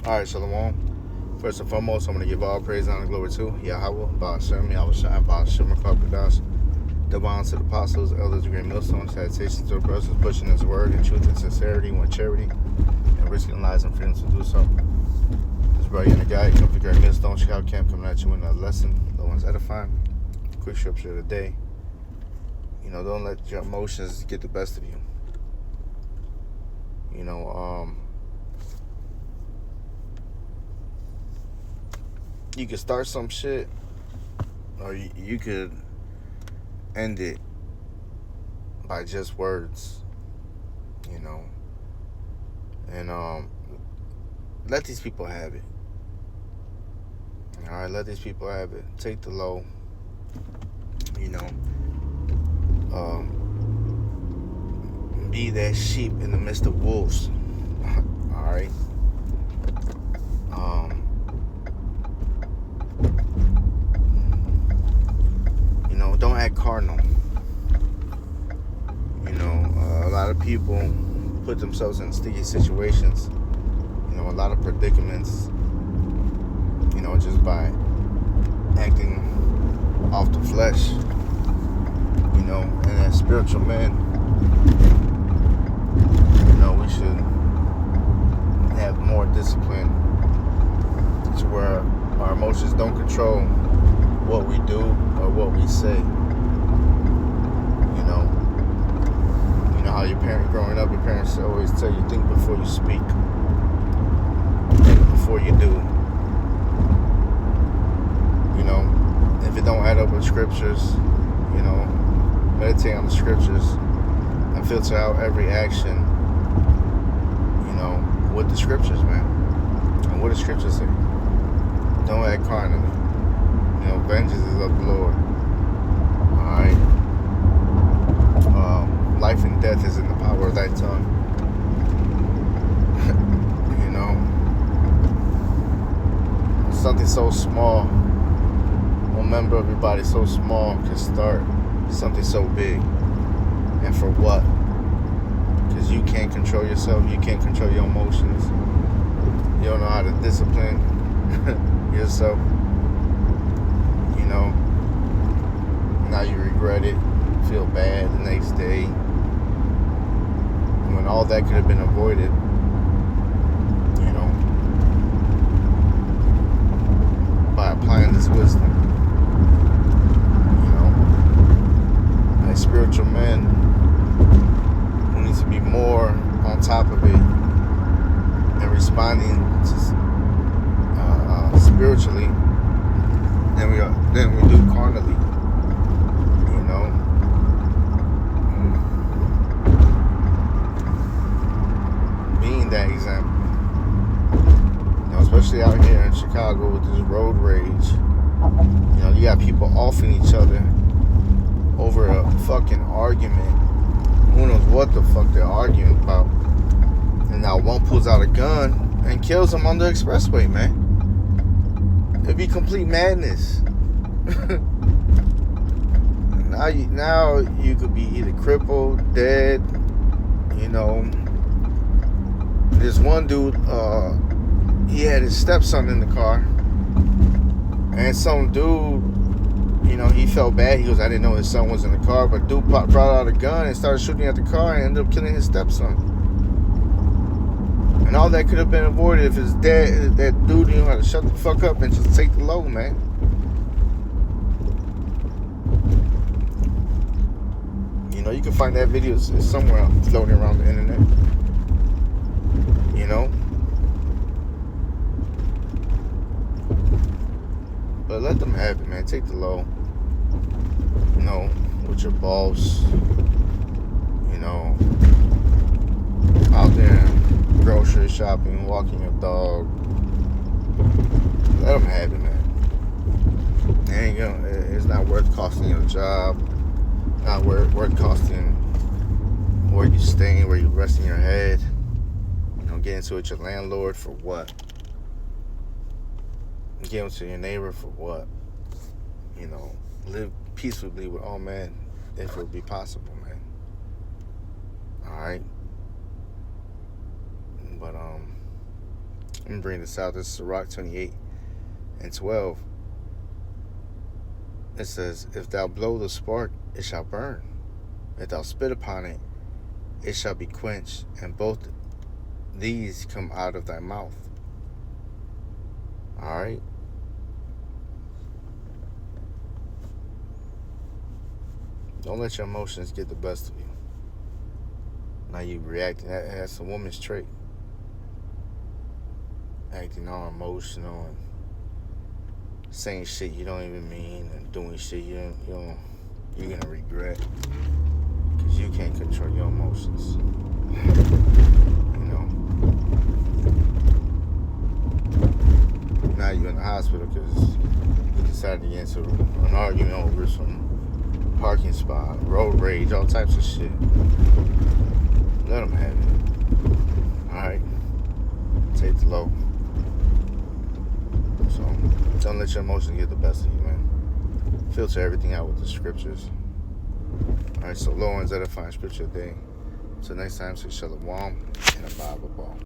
Alright, Shalom. First and foremost, I'm going to give all praise, honor, and glory to Yahweh, Ba'ashem, Yahushua, Ba'ashem, Kakudas, the bonds to the apostles, elders, and great millstones, salutations to the brothers pushing his word in truth and sincerity, with charity, and risking lives and freedom to do so. This brother and the guy, come to Great Millstone, Chicago Camp, coming at you with another lesson. The one's edifying. Quick scripture of the day. Don't let your emotions get the best of you. You could start some shit, or you could end it by just words, and let these people have it. All right, let these people have it. Take the low, be that sheep in the midst of wolves. All right. Don't act carnal. A lot of people put themselves in sticky situations, a lot of predicaments, just by acting off the flesh, and as spiritual men, we should have more discipline to where our emotions don't control what we do or what we say. How your parent growing up, your parents always tell you, think before you speak, think before you do. If it don't add up with scriptures, meditate on the scriptures and filter out every action, with the scriptures, man. And what the scriptures say? Don't act carnally. Vengeance is of the Lord. Alright. Life and death is in the power of thy tongue. Something so small, one member of your body so small can start something so big. And for what? Because you can't control yourself. You can't control your emotions. You don't know how to discipline yourself. Now you regret it, feel bad the next day, when all that could have been avoided. By applying this wisdom. As spiritual men, we need to be more on top of it and responding to spiritually than we do carnally. Being that example. Especially out here in Chicago with this road rage. You got people offing each other over a fucking argument. Who knows what the fuck they're arguing about. And now one pulls out a gun and kills him on the expressway, man. It'd be complete madness. Now you could be either crippled, dead, There's one dude, he had his stepson in the car, and some dude, he felt bad. He goes, I didn't know his son was in the car, but dude brought out a gun and started shooting at the car and ended up killing his stepson. And all that could have been avoided if his dad, that dude, knew how to shut the fuck up and just take the low, man. You can find that video somewhere floating around the internet. But let them have it, man. Take the low. With your boss. Out there grocery shopping, walking your dog. Let them have it, man. It's not worth costing you a job. Not worth costing where you staying, where you resting your head. Get into it with your landlord for what? Get into your neighbor for what? Live peacefully with all men if it would be possible, man. Alright? But me bring this out. This is Sirach 28 and 12. It says, if thou blow the spark, it shall burn. If thou spit upon it, it shall be quenched, and both these come out of thy mouth. Alright? Don't let your emotions get the best of you. Now you reacting. That's a woman's trait. Acting all emotional and saying shit you don't even mean and doing shit you're gonna regret because you can't control your emotions. You know. Now you're in the hospital because you decided to get into an argument over some parking spot, road rage, all types of shit. Let them have it. Alright? Take the low. So, don't let your emotions get the best of you, man. Filter everything out with the scriptures. Alright, so low ends edifying scripture a day. Until next time, say shalom and a Bible ball.